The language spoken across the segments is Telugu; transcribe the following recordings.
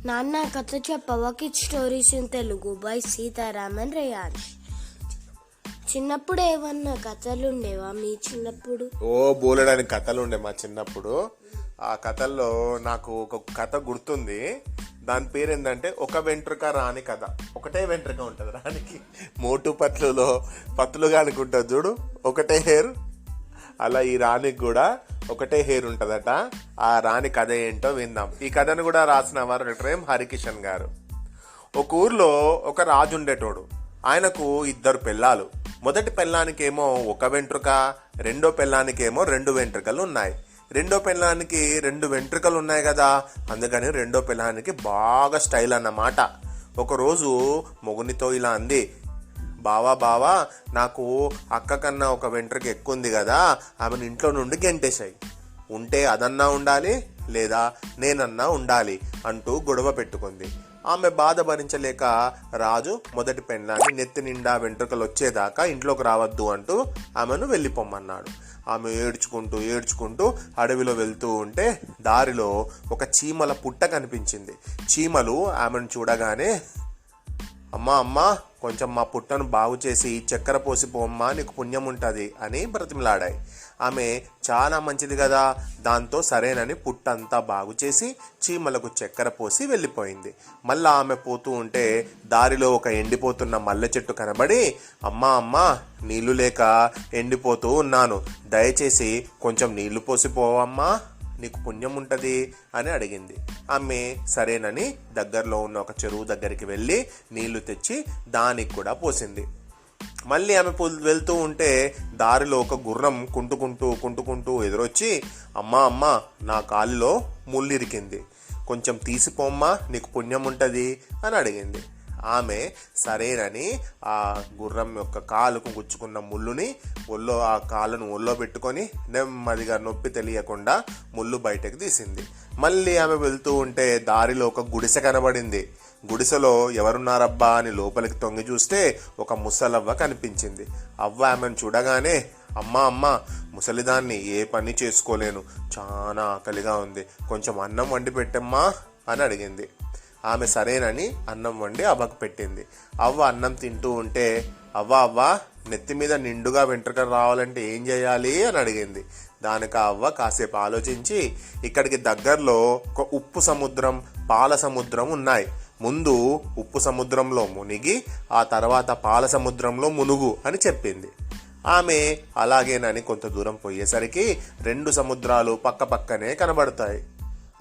నాన్న కథ చెప్పవా? Kids stories in Telugu by Sitaraman Reyans. చిన్నప్పుడు ఏమన్నా కథలు ఉండేవా మీ చిన్నప్పుడు? బోలెడానికి కథలు ఉండే మా చిన్నప్పుడు. ఆ కథల్లో నాకు ఒక కథ గుర్తుంది. దాని పేరు ఏంటంటే ఒక వెంట్రుక రాని కథ. ఒకటే వెంట్రుక ఉంటుంది రానికి. మోటు పత్లులో పత్లుగా అనుకుంటుంది చూడు, ఒకటే హెయిర్. అలా ఈ రానికి కూడా ఒకటే హెయిర్ ఉంటుందట. ఆ రాణి కథ ఏంటో విందాం. ఈ కథను కూడా రాసిన వారు డాక్టర్ ఎం హరికిషన్ గారు. ఒక ఊర్లో ఒక రాజు ఉండేటోడు. ఆయనకు 2 పెళ్ళాలు. మొదటి పెళ్ళానికేమో ఒక వెంట్రుక, రెండో పెళ్ళానికేమో 2 వెంట్రుకలు ఉన్నాయి. రెండో పెళ్ళానికి 2 వెంట్రుకలు ఉన్నాయి కదా, అందుకని రెండో పెళ్ళానికి బాగా స్టైల్ అన్నమాట. ఒకరోజు మొగునితో ఇలా అంది, బావా నాకు అక్క కన్నా ఒక వెంట్రుక ఎక్కువ ఉంది కదా, ఆమెను ఇంట్లో నుండి గెంటేశాయి. ఉంటే అదన్నా ఉండాలి, లేదా నేనన్నా ఉండాలి అంటూ గొడవ పెట్టుకుంది. ఆమె బాధ భరించలేక రాజు మొదటి పెళ్ళాన్ని నెత్తి నిండా వెంట్రుకలు వచ్చేదాకా ఇంట్లోకి రావద్దు అంటూ ఆమెను వెళ్ళిపోమ్మన్నాడు. ఆమె ఏడ్చుకుంటూ అడవిలో వెళ్తూ ఉంటే దారిలో ఒక చీమల పుట్ట కనిపించింది. చీమలు ఆమెను చూడగానే, అమ్మా కొంచెం మా పుట్టను బాగు చేసి చక్కెర పోసిపోమ్మా, నీకు పుణ్యం ఉంటుంది అని బ్రతిమలాడాయి. ఆమె చాలా మంచిది కదా, దాంతో సరేనని పుట్టంతా బాగు చేసి చీమలకు చక్కెర పోసి వెళ్ళిపోయింది. మళ్ళా ఆమె పోతూ ఉంటే దారిలో ఒక ఎండిపోతున్న మల్లె చెట్టు కనబడి, అమ్మా నీళ్లు లేక ఎండిపోతూ ఉన్నాను, దయచేసి కొంచెం నీళ్లు పోసిపోవమ్మా, నీకు పుణ్యం ఉంటుంది అని అడిగింది. ఆమె సరేనని దగ్గరలో ఉన్న ఒక చెరువు దగ్గరికి వెళ్ళి నీళ్లు తెచ్చి దానికి కూడా పోసింది. మళ్ళీ ఆమె వెళ్తూ ఉంటే దారిలో ఒక గుర్రం కుంటుకుంటూ ఎదురొచ్చి, అమ్మా నా కాలిలో ముళ్ళు ఇరికింది, కొంచెం తీసిపోమ్మా, నీకు పుణ్యం ఉంటుంది అని అడిగింది. ఆమె సరేనని ఆ గుర్రం యొక్క కాలుకు గుచ్చుకున్న ముళ్ళుని ఆ కాలును ఒళ్ళో పెట్టుకొని నెమ్మదిగా నొప్పి తెలియకుండా ముళ్ళు బయటకు తీసింది. మళ్ళీ ఆమె వెళ్తూ ఉంటే దారిలో ఒక గుడిసె కనబడింది. గుడిసెలో ఎవరున్నారబ్బా అని లోపలికి తొంగి చూస్తే ఒక ముసలవ్వ కనిపించింది. అవ్వ ఆమెను చూడగానే, అమ్మా ముసలిదాన్ని ఏ పని చేసుకోలేను, చాలా ఆకలిగా ఉంది, కొంచెం అన్నం వండి పెట్టమ్మా అని అడిగింది. ఆమె సరేనని అన్నం వండి అవ్వకు పెట్టింది. అవ్వ అన్నం తింటూ ఉంటే, అవ్వ నెత్తి మీద నిండుగా వెంట్రుకలు రావాలంటే ఏం చేయాలి అని అడిగింది. దానికి అవ్వ కాసేపు ఆలోచించి, ఇక్కడికి దగ్గరలో ఒక ఉప్పు సముద్రం, పాల సముద్రం ఉన్నాయి, ముందు ఉప్పు సముద్రంలో మునిగి ఆ తర్వాత పాల సముద్రంలో మునుగు అని చెప్పింది. ఆమె అలాగేనని కొంత దూరం పోయేసరికి 2 సముద్రాలు పక్కనే కనబడతాయి.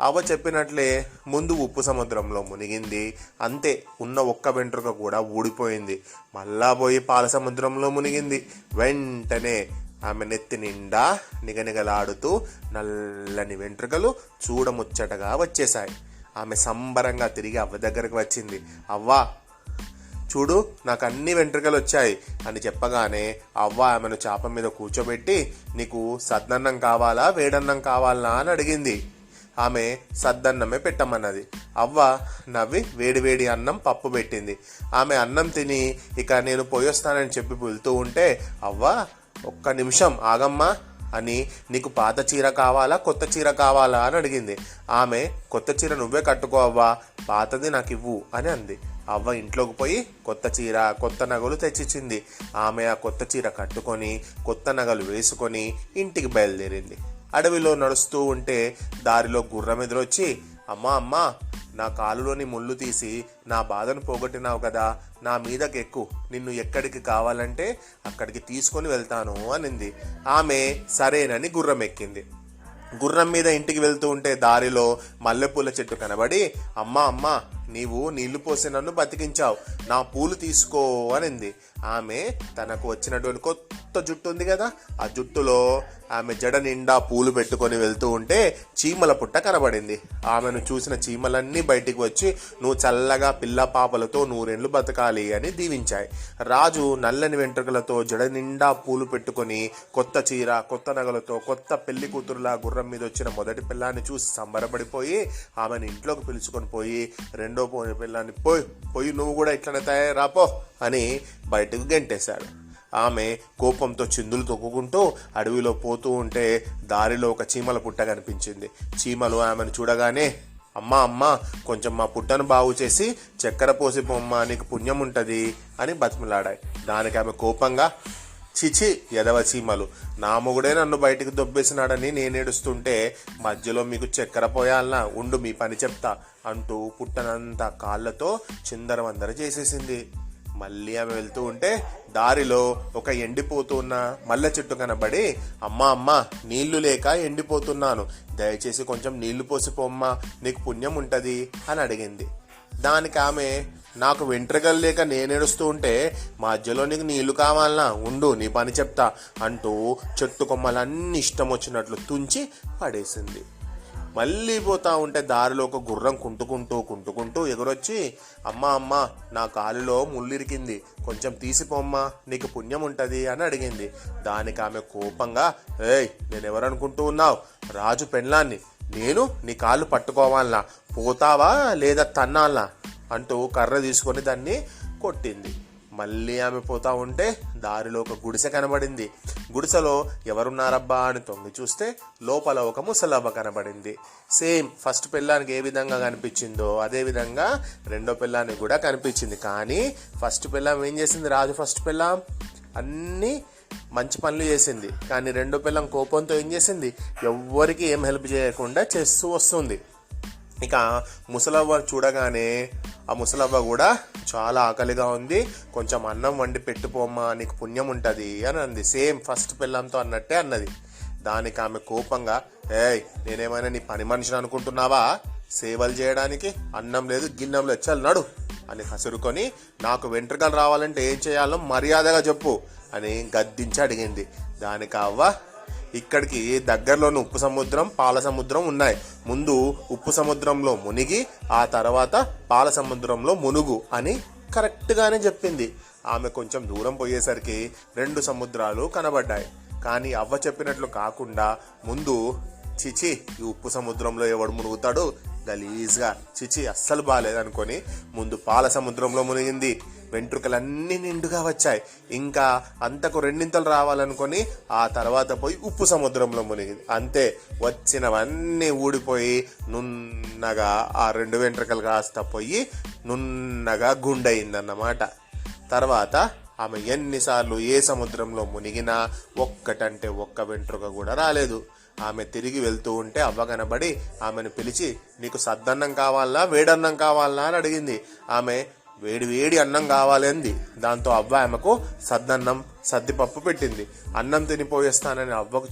అవ్వ చెప్పినట్లే ముందు ఉప్పు సముద్రంలో మునిగింది. అంతే, ఉన్న ఒక్క వెంట్రుక కూడా ఊడిపోయింది. మళ్ళా పోయి పాల సముద్రంలో మునిగింది. వెంటనే ఆమె నెత్తి నిండా నిగనిగలాడుతూ నల్లని వెంట్రుకలు చూడముచ్చటగా వచ్చేశాయి. ఆమె సంబరంగా తిరిగి అవ్వ దగ్గరకు వచ్చింది. అవ్వా చూడు, నాకు అన్ని వెంట్రుకలు వచ్చాయి అని చెప్పగానే అవ్వ ఆమెను చాప మీద కూర్చోబెట్టి, నీకు సద్దన్నం కావాలా వేడన్నం కావాలా అని అడిగింది. ఆమె సద్దన్నమే పెట్టమన్నది. అవ్వ నవ్వి వేడివేడి అన్నం పప్పు పెట్టింది. ఆమె అన్నం తిని ఇక నేను పోయొస్తానని చెప్పి వెళ్తూ ఉంటే, అవ్వ ఒక్క నిమిషం ఆగమ్మా అని, నీకు పాత చీర కావాలా కొత్త చీర కావాలా అని అడిగింది. ఆమె, కొత్త చీర నువ్వే కట్టుకో అవ్వ, పాతది నాకు ఇవ్వు అని అంది. అవ్వ ఇంట్లోకి పోయి కొత్త చీర కొత్త నగలు తెచ్చిచ్చింది. ఆమె ఆ కొత్త చీర కట్టుకొని కొత్త నగలు వేసుకొని ఇంటికి బయలుదేరింది. అడవిలో నడుస్తూ ఉంటే దారిలో గుర్రం ఎదురొచ్చి, అమ్మా నా కాలులోని ముళ్ళు తీసి నా బాధను పోగొట్టినావు కదా, నా మీదకి ఎక్కు, నిన్ను ఎక్కడికి కావాలంటే అక్కడికి తీసుకొని వెళ్తాను అనింది. ఆమె సరేనని గుర్రం ఎక్కింది. గుర్రం మీద ఇంటికి వెళ్తూ ఉంటే దారిలో మల్లెపూల చెట్టు కనబడి, అమ్మా నీవు నీళ్లు పోసి నన్ను బతికించావు, నా పూలు తీసుకో అనింది. ఆమె తనకు వచ్చినటువంటి కొత్త జుట్టు ఉంది కదా, ఆ జుట్టులో ఆమె జడ నిండా పూలు పెట్టుకొని వెళ్తూ ఉంటే చీమల పుట్ట కనబడింది. ఆమెను చూసిన చీమలన్నీ బయటికి వచ్చి, నువ్వు చల్లగా పిల్ల పాపలతో 100 ఏళ్ళు బతకాలి అని దీవించాయి. రాజు నల్లని వెంట్రుకలతో జడ నిండా పూలు పెట్టుకొని కొత్త చీర కొత్త నగలతో కొత్త పెళ్లి కూతురులా గుర్రం మీద వచ్చిన మొదటి పిల్లాన్ని చూసి సంబరపడిపోయి ఆమెను ఇంట్లోకి పిలుచుకొని పోయి, రెండో పిల్లాన్ని పోయి నువ్వు కూడా ఇట్లనే తయారాపో అని బయటకు గెంటేశాడు. ఆమె కోపంతో చిందులు తొక్కుకుంటూ అడవిలో పోతూ ఉంటే దారిలో ఒక చీమల పుట్ట కనిపించింది. చీమలు ఆమెను చూడగానే, అమ్మా అమ్మా కొంచెం మా పుట్టను బాగు చేసి చక్కెర పోసి పొమ్మ, నీకు పుణ్యం ఉంటుంది అని బతిమలాడాయి. దానికి ఆమె కోపంగా, చిచి ఎదవ చీమలు, నా మొగుడే నన్ను బయటికి దొబ్బేసినాడని నేనేడుస్తుంటే మధ్యలో మీకు చక్కెర పోయాలనా, ఉండు మీ పని చెప్తా అంటూ పుట్టనంతా కాళ్ళతో చిందరవందర చేసేసింది. మళ్ళీ ఆమె వెళ్తూ ఉంటే దారిలో ఒక ఎండిపోతున్న మల్లె చెట్టు కనబడి, అమ్మా అమ్మా నీళ్లు లేక ఎండిపోతున్నాను, దయచేసి కొంచెం నీళ్లు పోసిపోమ్మా, నీకు పుణ్యం ఉంటుంది అని అడిగింది. దానికి ఆమె, నాకు వెంట్రుకలు లేక నేనేడుస్తూ ఉంటే మధ్యలో నీకు నీళ్లు కావాలనా, ఉండు నీ పని చెప్తా అంటూ చెట్టు కొమ్మలన్నీ ఇష్టం వచ్చినట్లు తుంచి పడేసింది. మళ్ళీ పోతా ఉంటే దారిలో ఒక గుర్రం కుంటుకుంటూ ఎగురొచ్చి, అమ్మా అమ్మా నా కాలులో ముళ్ళిరికింది, కొంచెం తీసిపోమ్మా, నీకు పుణ్యం ఉంటుంది అని అడిగింది. దానికి ఆమె కోపంగా, ఏయ్ నేనెవరనుకుంటూ ఉన్నావు, రాజు పెళ్ళాన్ని, నేను నీ కాళ్ళు పట్టుకోవాలనా, పోతావా లేదా తన్నాలనా అంటూ కర్ర తీసుకొని దాన్ని కొట్టింది. మళ్ళీ ఆమె పోతా ఉంటే దారిలో ఒక గుడిసె కనబడింది. గుడిసెలో ఎవరున్నారబ్బా అని తొంగి చూస్తే లోపల ఒక ముసలవ్వ కనబడింది. సేమ్ ఫస్ట్ పెళ్ళానికి ఏ విధంగా కనిపించిందో అదే విధంగా రెండో పెళ్ళానికి కూడా కనిపించింది. కానీ ఫస్ట్ పెళ్ళాం ఏం చేసింది, రాజు ఫస్ట్ పెళ్ళాం అన్నీ మంచి పనులు చేసింది. కానీ రెండో పెళ్ళాం కోపంతో ఏం చేసింది, ఎవ్వరికి ఏం హెల్ప్ చేయకుండా చేస్తూ వస్తుంది. ఇక ముసలవ్వ చూడగానే ఆ ముసలవ్వ కూడా చాలా ఆకలిగా ఉంది, కొంచెం అన్నం వండి పెట్టుకోమ్మా, నీకు పుణ్యం ఉంటుంది అని అంది. సేమ్ ఫస్ట్ పిల్లంతో అన్నట్టే అన్నది. దానికి ఆమె కోపంగా, ఏయ్ నేనేమైనా నీ పని మనిషిని అనుకుంటున్నావా, సేవలు చేయడానికి అన్నం లేదు గిన్నం లేదు, చల్ నడు అని కసురుకొని, నాకు వెంట్రుకలు రావాలంటే ఏం చేయాలో మర్యాదగా చెప్పు అని గద్దించి అడిగింది. దానికి అవ్వ, ఇక్కడికి దగ్గరలోని ఉప్పు సముద్రం పాల సముద్రం ఉన్నాయి, ముందు ఉప్పు సముద్రంలో మునిగి ఆ తర్వాత పాల సముద్రంలో మునుగు అని కరెక్ట్గానే చెప్పింది. ఆమె కొంచెం దూరం పోయేసరికి 2 సముద్రాలు కనబడ్డాయి. కానీ అవ్వ చెప్పినట్లు కాకుండా ముందు, చిచి ఈ ఉప్పు సముద్రంలో ఎవడు మునుగుతాడు గలీజ్గా, చిచి అస్సలు బాగాలేదనుకొని ముందు పాల సముద్రంలో మునిగింది. వెంట్రుకలన్నీ నిండుగా వచ్చాయి. ఇంకా అంతకు 2 రావాలనుకొని ఆ తర్వాత పోయి ఉప్పు సముద్రంలో మునిగింది. అంతే, వచ్చినవన్నీ ఊడిపోయి నున్నగా ఆ 2 వెంట్రుకలు కాస్త పోయి నున్నగా గుండయిందన్నమాట. తర్వాత ఆమె ఎన్నిసార్లు ఏ సముద్రంలో మునిగినా ఒక్కటంటే ఒక్క వెంట్రుక కూడా రాలేదు. ఆమె తిరిగి వెళ్తూ ఉంటే అవ్వ కనబడి ఆమెను పిలిచి, నీకు సద్దన్నం కావాలా వేడన్నం కావాలా అని అడిగింది. ఆమె వేడి వేడి అన్నం కావాలి అంది. దాంతో అవ్వ ఆమెకు సద్దన్నం సద్దిపప్పు పెట్టింది. అన్నం తినిపోయేస్తానని అవ్వకు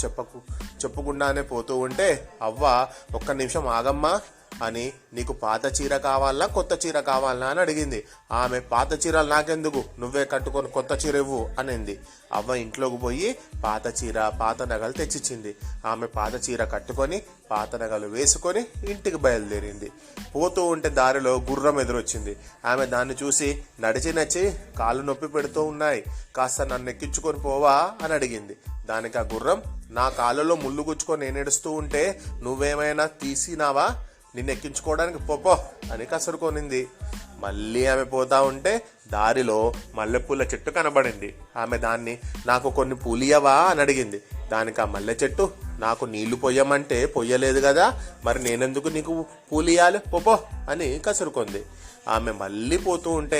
చెప్పుకుండానే పోతూ ఉంటే అవ్వ, ఒక్క నిమిషం ఆగమ్మా అని, నీకు పాత చీర కావాలా కొత్త చీర కావాలా అని అడిగింది. ఆమె, పాత చీరలు నాకెందుకు, నువ్వే కట్టుకొని కొత్త చీర ఇవ్వు అనింది. అవ్వ ఇంట్లోకి పోయి పాత చీర పాత నగలు తెచ్చిచ్చింది. ఆమె పాత చీర కట్టుకొని పాత నగలు వేసుకొని ఇంటికి బయలుదేరింది. పోతూ ఉంటే దారిలో గుర్రం ఎదురొచ్చింది. ఆమె దాన్ని చూసి, నడిచి కాళ్ళు నొప్పి పెడుతూ ఉన్నాయి, కాస్త నన్ను ఎక్కించుకొని పోవా అని అడిగింది. దానికి ఆ గుర్రం, నా కాళ్ళలో ముళ్ళు గుచ్చుకొని నేను ఏడుస్తూ ఉంటే నువ్వేమైనా తీసినావా, నిన్ను ఎక్కించుకోవడానికి పోపో అని కసురుకొనింది. మళ్ళీ ఆమె పోతా ఉంటే దారిలో మల్లెపూల చెట్టు కనబడింది. ఆమె దాన్ని, నాకు కొన్ని పూలియవా అని అడిగింది. దానికి ఆ మల్లె చెట్టు, నాకు నీళ్లు పొయ్యమంటే పొయ్యలేదు కదా, మరి నేనెందుకు నీకు పూలియాలి, పోపో అని కసురుకుంది. ఆమె మళ్ళీ పోతూ ఉంటే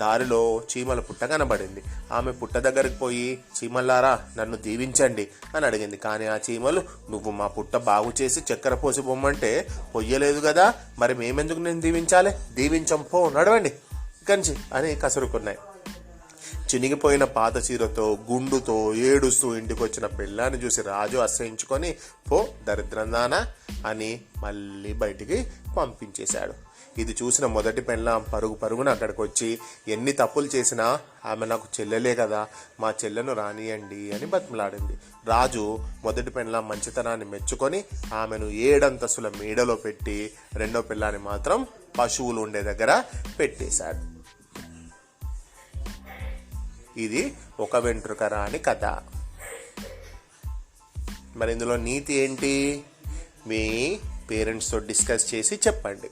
దారిలో చీమల పుట్ట కనబడింది. ఆమె పుట్ట దగ్గరికి పోయి, చీమల్లారా నన్ను దీవించండి అని అడిగింది. కానీ ఆ చీమలు, నువ్వు మా పుట్ట బాగు చేసి చక్కెర పోసి పొమ్మంటే పొయ్యలేదు కదా, మరి మేమెందుకు నేను దీవించాలి, దీవించం పో నడవండి కంచి అని కసురుకున్నాయి. చినిగిపోయిన పాత చీరతో గుండుతో ఏడుస్తూ ఇంటికి వచ్చిన పెళ్ళాన్ని చూసి రాజు అసహించుకొని, పో దరిద్రందానా అని మళ్ళీ బయటికి పంపించేశాడు. ఇది చూసిన మొదటి పెళ్ళాం పరుగున అక్కడికి వచ్చి, ఎన్ని తప్పులు చేసినా ఆమె నాకు చెల్లెలే కదా, మా చెల్లెను రానియండి అని బతిమలాడింది. రాజు మొదటి పెళ్ళాం మంచితనాన్ని మెచ్చుకొని ఆమెను 7 అంతస్తుల మేడలో పెట్టి రెండో పెళ్ళాన్ని మాత్రం పశువులు ఉండే దగ్గర పెట్టేశాడు. ఇది ఒక వెంట్రుక రాని కథ. మరి ఇందులో నీతి ఏంటి, మీ పేరెంట్స్తో డిస్కస్ చేసి చెప్పండి.